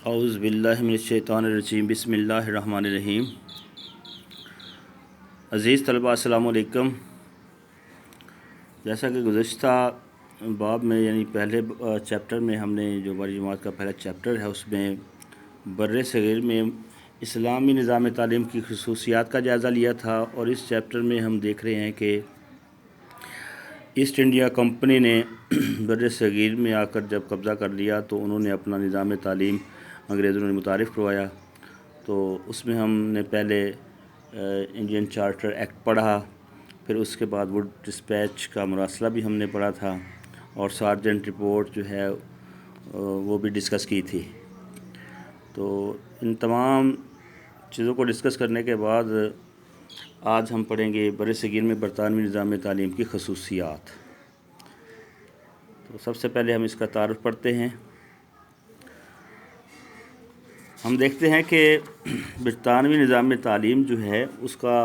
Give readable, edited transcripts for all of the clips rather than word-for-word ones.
اعوذ باللہ من الشیطان الرجیم بسم اللہ الرحمن الرحیم۔ عزیز طلباء السلام علیکم۔ جیسا کہ گزشتہ باب میں یعنی پہلے چیپٹر میں ہم نے جو ہماری جماعت کا پہلا چیپٹر ہے اس میں بر صغیر میں اسلامی نظام تعلیم کی خصوصیات کا جائزہ لیا تھا، اور اس چیپٹر میں ہم دیکھ رہے ہیں کہ ایسٹ انڈیا کمپنی نے بر صغیر میں آ کر جب قبضہ کر لیا تو انہوں نے اپنا نظام تعلیم انگریزوں نے متعارف کروایا۔ تو اس میں ہم نے پہلے انڈین چارٹر ایکٹ پڑھا، پھر اس کے بعد ووڈ ڈسپیچ کا مراسلہ بھی ہم نے پڑھا تھا، اور سارجنٹ رپورٹ جو ہے وہ بھی ڈسکس کی تھی۔ تو ان تمام چیزوں کو ڈسکس کرنے کے بعد آج ہم پڑھیں گے بر صغیر میں برطانوی نظام تعلیم کی خصوصیات۔ تو سب سے پہلے ہم اس کا تعارف پڑھتے ہیں۔ ہم دیکھتے ہیں کہ برطانوی نظام تعلیم جو ہے اس کا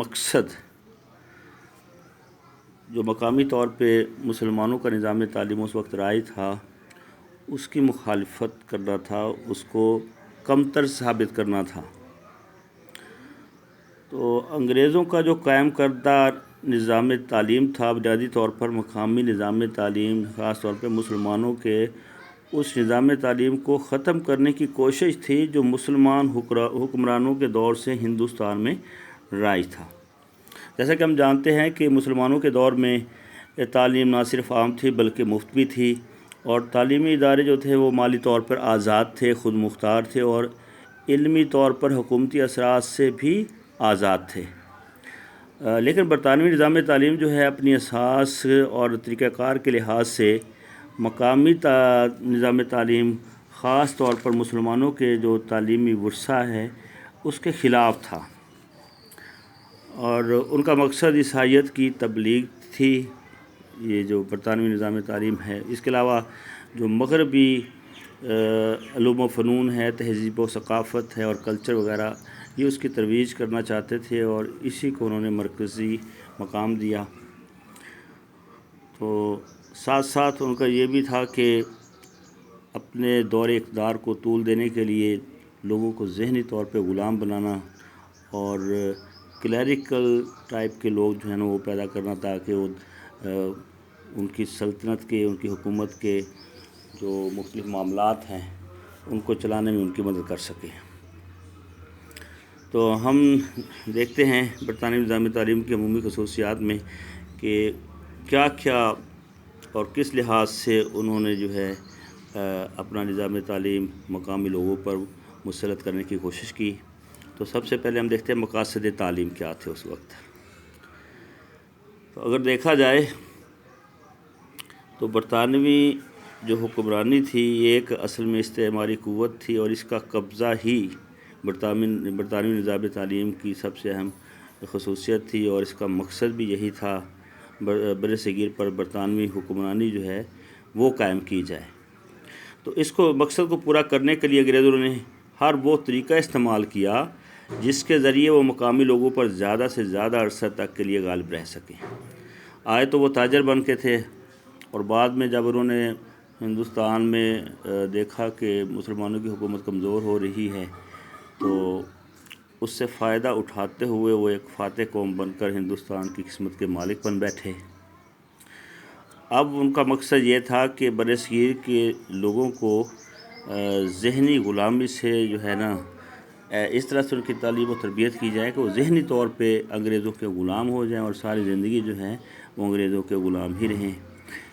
مقصد جو مقامی طور پہ مسلمانوں کا نظام تعلیم اس وقت رائج تھا اس کی مخالفت کرنا تھا، اس کو کمتر ثابت کرنا تھا۔ تو انگریزوں کا جو قائم کردہ نظام تعلیم تھا بنیادی طور پر مقامی نظام تعلیم، خاص طور پہ مسلمانوں کے اس نظام تعلیم کو ختم کرنے کی کوشش تھی جو مسلمان حکمرانوں کے دور سے ہندوستان میں رائج تھا۔ جیسا کہ ہم جانتے ہیں کہ مسلمانوں کے دور میں تعلیم نہ صرف عام تھی بلکہ مفت بھی تھی، اور تعلیمی ادارے جو تھے وہ مالی طور پر آزاد تھے، خود مختار تھے، اور علمی طور پر حکومتی اثرات سے بھی آزاد تھے۔ لیکن برطانوی نظام تعلیم جو ہے اپنی اساس اور طریقہ کار کے لحاظ سے مقامی نظام تعلیم، خاص طور پر مسلمانوں کے جو تعلیمی ورثہ ہے اس کے خلاف تھا، اور ان کا مقصد عیسائیت کی تبلیغ تھی۔ یہ جو برطانوی نظام تعلیم ہے، اس کے علاوہ جو مغربی علوم و فنون ہے، تہذیب و ثقافت ہے اور کلچر وغیرہ، یہ اس کی ترویج کرنا چاہتے تھے، اور اسی کو انہوں نے مرکزی مقام دیا۔ تو ساتھ ساتھ ان کا یہ بھی تھا کہ اپنے دور اقتدار کو طول دینے کے لیے لوگوں کو ذہنی طور پہ غلام بنانا اور کلیریکل ٹائپ کے لوگ جو ہیں نا وہ پیدا کرنا تاکہ وہ ان کی سلطنت کے، ان کی حکومت کے جو مختلف معاملات ہیں ان کو چلانے میں ان کی مدد کر سکیں۔ تو ہم دیکھتے ہیں برطانوی نظام تعلیم کی عمومی خصوصیات میں کہ کیا کیا اور کس لحاظ سے انہوں نے جو ہے اپنا نظام تعلیم مقامی لوگوں پر مسلط کرنے کی کوشش کی۔ تو سب سے پہلے ہم دیکھتے ہیں مقاصد تعلیم کیا تھے اس وقت۔ تو اگر دیکھا جائے تو برطانوی جو حکمرانی تھی یہ ایک اصل میں استعماری قوت تھی، اور اس کا قبضہ ہی برطانوی نظام تعلیم کی سب سے اہم خصوصیت تھی، اور اس کا مقصد بھی یہی تھا بر صغیر پر برطانوی حکمرانی جو ہے وہ قائم کی جائے۔ تو اس کو مقصد کو پورا کرنے کے لیے انگریزوں نے ہر وہ طریقہ استعمال کیا جس کے ذریعے وہ مقامی لوگوں پر زیادہ سے زیادہ عرصہ تک کے لیے غالب رہ سکیں۔ آئے تو وہ تاجر بن کے تھے، اور بعد میں جب انہوں نے ہندوستان میں دیکھا کہ مسلمانوں کی حکومت کمزور ہو رہی ہے تو اس سے فائدہ اٹھاتے ہوئے وہ ایک فاتح قوم بن کر ہندوستان کی قسمت کے مالک بن بیٹھے۔ اب ان کا مقصد یہ تھا کہ بر صغیر کے لوگوں کو ذہنی غلامی سے جو ہے نا اس طرح سے ان کی تعلیم و تربیت کی جائے کہ وہ ذہنی طور پہ انگریزوں کے غلام ہو جائیں اور ساری زندگی جو ہے وہ انگریزوں کے غلام ہی رہیں۔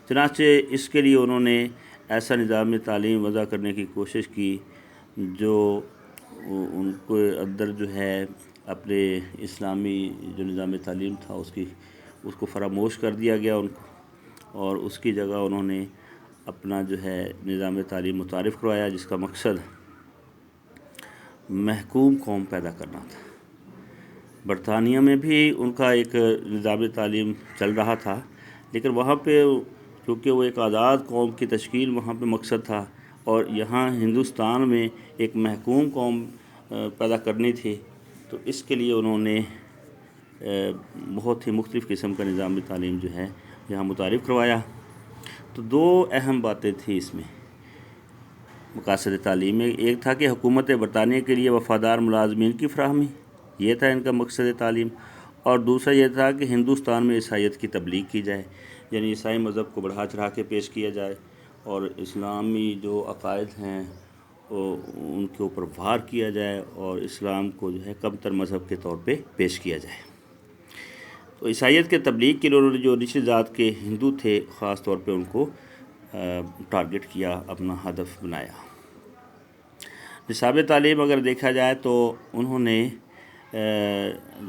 چنانچہ اس کے لیے انہوں نے ایسا نظام تعلیم وضع کرنے کی کوشش کی جو ان کے اندر جو ہے اپنے اسلامی جو نظام تعلیم تھا اس کو فراموش کر دیا گیا ان کو، اور اس کی جگہ انہوں نے اپنا جو ہے نظام تعلیم متعارف کروایا جس کا مقصد محکوم قوم پیدا کرنا تھا۔ برطانیہ میں بھی ان کا ایک نظام تعلیم چل رہا تھا، لیکن وہاں پہ چونکہ وہ ایک آزاد قوم کی تشکیل وہاں پہ مقصد تھا، اور یہاں ہندوستان میں ایک محکوم قوم پیدا کرنی تھی، تو اس کے لیے انہوں نے بہت ہی مختلف قسم کا نظام تعلیم جو ہے یہاں متعارف کروایا۔ تو دو اہم باتیں تھیں اس میں مقاصد تعلیم میں ایک تھا کہ حکومت برطانیہ کے لیے وفادار ملازمین کی فراہمی، یہ تھا ان کا مقصد تعلیم، اور دوسرا یہ تھا کہ ہندوستان میں عیسائیت کی تبلیغ کی جائے، یعنی عیسائی مذہب کو بڑھا چڑھا کے پیش کیا جائے اور اسلامی جو عقائد ہیں وہ ان کے اوپر وار کیا جائے اور اسلام کو جو ہے کمتر مذہب کے طور پہ پیش کیا جائے۔ تو عیسائیت کے تبلیغ کے لیے انہوں نے جو نچلی ذات کے ہندو تھے خاص طور پہ ان کو ٹارگٹ کیا، اپنا ہدف بنایا۔ نصاب تعلیم اگر دیکھا جائے تو انہوں نے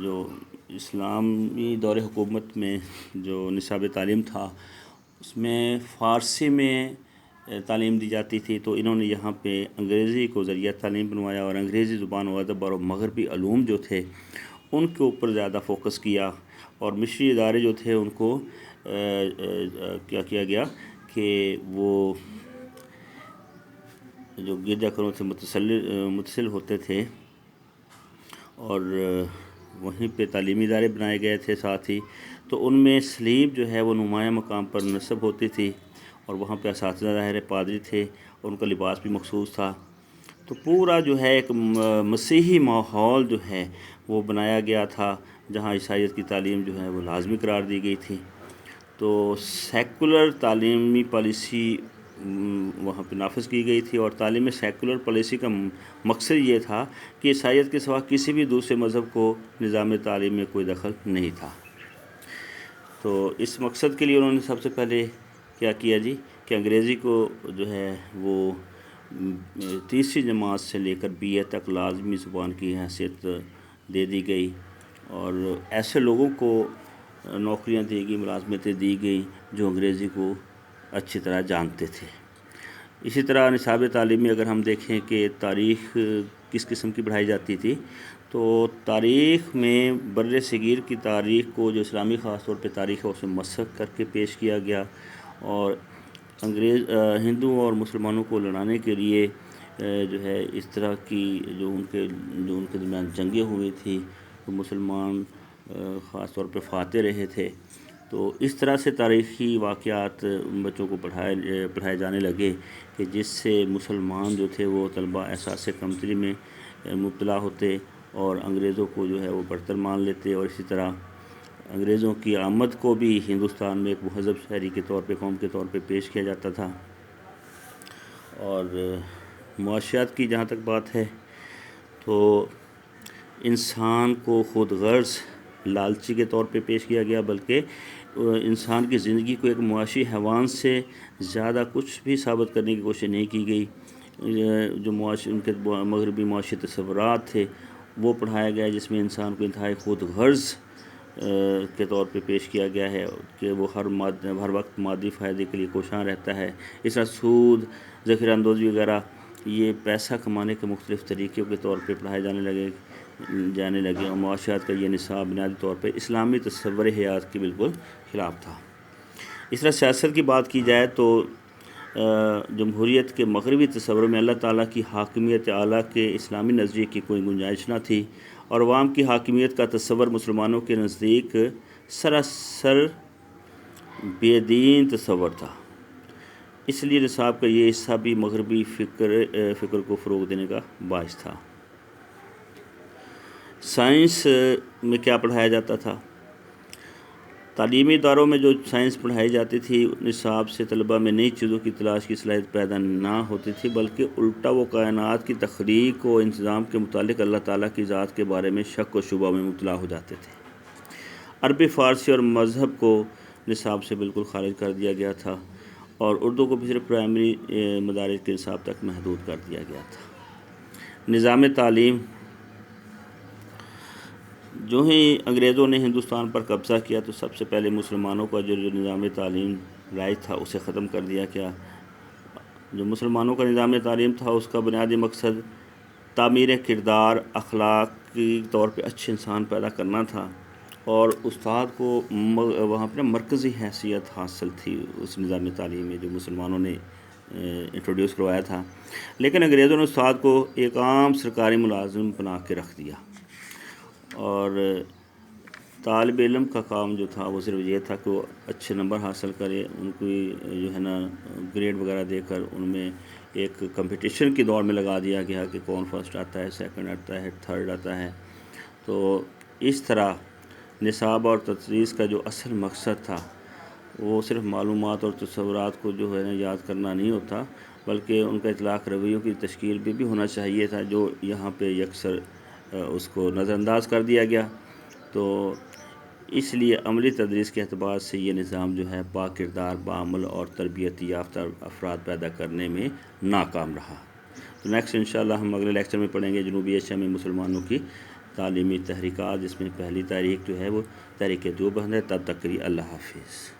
جو اسلامی دور حکومت میں جو نصاب تعلیم تھا اس میں فارسی میں تعلیم دی جاتی تھی، تو انہوں نے یہاں پہ انگریزی کو ذریعہ تعلیم بنوایا اور انگریزی زبان و ادب اور مغربی علوم جو تھے ان کے اوپر زیادہ فوکس کیا، اور مشری ادارے جو تھے ان کو کیا کیا گیا کہ وہ جو گرجا گھروں سے متصل ہوتے تھے اور وہیں پہ تعلیمی ادارے بنائے گئے تھے ساتھ ہی، تو ان میں سلیب جو ہے وہ نمایاں مقام پر نصب ہوتی تھی، اور وہاں پہ اساتذہ ظاہر پادری تھے اور ان کا لباس بھی مخصوص تھا۔ تو پورا جو ہے ایک مسیحی ماحول جو ہے وہ بنایا گیا تھا جہاں عیسائیت کی تعلیم جو ہے وہ لازمی قرار دی گئی تھی۔ تو سیکولر تعلیمی پالیسی وہاں پہ نافذ کی گئی تھی، اور تعلیم سیکولر پالیسی کا مقصد یہ تھا کہ عیسائیت کے سوا کسی بھی دوسرے مذہب کو نظام تعلیم میں کوئی دخل نہیں تھا۔ تو اس مقصد کے لیے انہوں نے سب سے پہلے کیا کیا جی کہ انگریزی کو جو ہے وہ تیسری جماعت سے لے کر بی اے تک لازمی زبان کی حیثیت دے دی گئی، اور ایسے لوگوں کو نوکریاں دی گئی، ملازمتیں دی گئیں جو انگریزی کو اچھی طرح جانتے تھے۔ اسی طرح نصاب تعلیم میں اگر ہم دیکھیں کہ تاریخ کس قسم کی پڑھائی جاتی تھی، تو تاریخ میں بر صغیر کی تاریخ کو جو اسلامی خاص طور پہ تاریخ ہے اسے مسخ کر کے پیش کیا گیا، اور ہندوؤں اور مسلمانوں کو لڑانے کے لیے جو ہے اس طرح کی جو ان کے درمیان جنگیں ہوئی تھی تو مسلمان خاص طور پہ فاتح رہے تھے، تو اس طرح سے تاریخی واقعات بچوں کو پڑھائے جانے لگے کہ جس سے مسلمان جو تھے وہ طلبہ احساس کمتری میں مبتلا ہوتے اور انگریزوں کو جو ہے وہ برتر مان لیتے، اور اسی طرح انگریزوں کی آمد کو بھی ہندوستان میں ایک مہذب شہری کے طور پہ، قوم کے طور پہ پیش کیا جاتا تھا۔ اور معاشیات کی جہاں تک بات ہے تو انسان کو خود غرض لالچی کے طور پہ پیش کیا گیا، بلکہ انسان کی زندگی کو ایک معاشی حیوان سے زیادہ کچھ بھی ثابت کرنے کی کوشش نہیں کی گئی۔ جو ان کے مغربی معاشی تصورات تھے وہ پڑھایا گیا، جس میں انسان کو انتہائی خود غرض کے طور پہ پیش کیا گیا ہے کہ وہ ہر وقت مادی فائدے کے لیے کوشاں رہتا ہے۔ اس طرح سود، ذخیرہ اندوزی وغیرہ یہ پیسہ کمانے کے مختلف طریقوں کے طور پہ پڑھائے جانے لگے اور معاشیات کا یہ نصاب بنیادی طور پہ اسلامی تصور حیات کے بالکل خلاف تھا۔ اس طرح سیاست کی بات کی جائے تو جمہوریت کے مغربی تصور میں اللہ تعالیٰ کی حاکمیت اعلیٰ کے اسلامی نظریے کی کوئی گنجائش نہ تھی، اور عوام کی حاکمیت کا تصور مسلمانوں کے نزدیک سراسر بے دین تصور تھا۔ اس لیے نصاب کا یہ حصہ بھی مغربی فکر کو فروغ دینے کا باعث تھا۔ سائنس میں کیا پڑھایا جاتا تھا؟ تعلیمی اداروں میں جو سائنس پڑھائی جاتی تھی نصاب سے طلباء میں نئی چیزوں کی تلاش کی صلاحیت پیدا نہ ہوتی تھی، بلکہ الٹا وہ کائنات کی تخلیق و انتظام کے متعلق اللہ تعالیٰ کی ذات کے بارے میں شک و شبہ میں مبتلا ہو جاتے تھے۔ عربی، فارسی اور مذہب کو نصاب سے بالکل خارج کر دیا گیا تھا، اور اردو کو بھی صرف پرائمری مدارس کے نصاب تک محدود کر دیا گیا تھا۔ نظام تعلیم جو ہی انگریزوں نے ہندوستان پر قبضہ کیا تو سب سے پہلے مسلمانوں کا جو نظام تعلیم رائج تھا اسے ختم کر دیا گیا۔ جو مسلمانوں کا نظام تعلیم تھا اس کا بنیادی مقصد تعمیر کردار، اخلاقی طور پہ اچھے انسان پیدا کرنا تھا، اور استاد کو وہاں پہ مرکزی حیثیت حاصل تھی اس نظام تعلیم میں جو مسلمانوں نے انٹروڈیوس کروایا تھا۔ لیکن انگریزوں نے استاد کو ایک عام سرکاری ملازم بنا کے رکھ دیا، اور طالب علم کا کام جو تھا وہ صرف یہ تھا کہ وہ اچھے نمبر حاصل کرے، ان کی جو ہے نا گریڈ وغیرہ دے کر ان میں ایک کمپٹیشن کی دوڑ میں لگا دیا گیا کہ کون فرسٹ آتا ہے، سیکنڈ آتا ہے، تھرڈ آتا ہے۔ تو اس طرح نصاب اور تدریس کا جو اصل مقصد تھا وہ صرف معلومات اور تصورات کو جو ہے نا یاد کرنا نہیں ہوتا، بلکہ ان کا اطلاق رویوں کی تشکیل بھی ہونا چاہیے تھا، جو یہاں پہ یکسر اس کو نظر انداز کر دیا گیا۔ تو اس لیے عملی تدریس کے اعتبار سے یہ نظام جو ہے با کردار، بعمل اور تربیت یافتہ افراد پیدا کرنے میں ناکام رہا۔ تو نیکسٹ انشاءاللہ ہم اگلے لیکچر میں پڑھیں گے جنوبی ایشیا میں مسلمانوں کی تعلیمی تحریکات، جس میں پہلی تحریک جو ہے وہ تحریک دیوبند ہے۔ تب تک کے لیے اللہ حافظ۔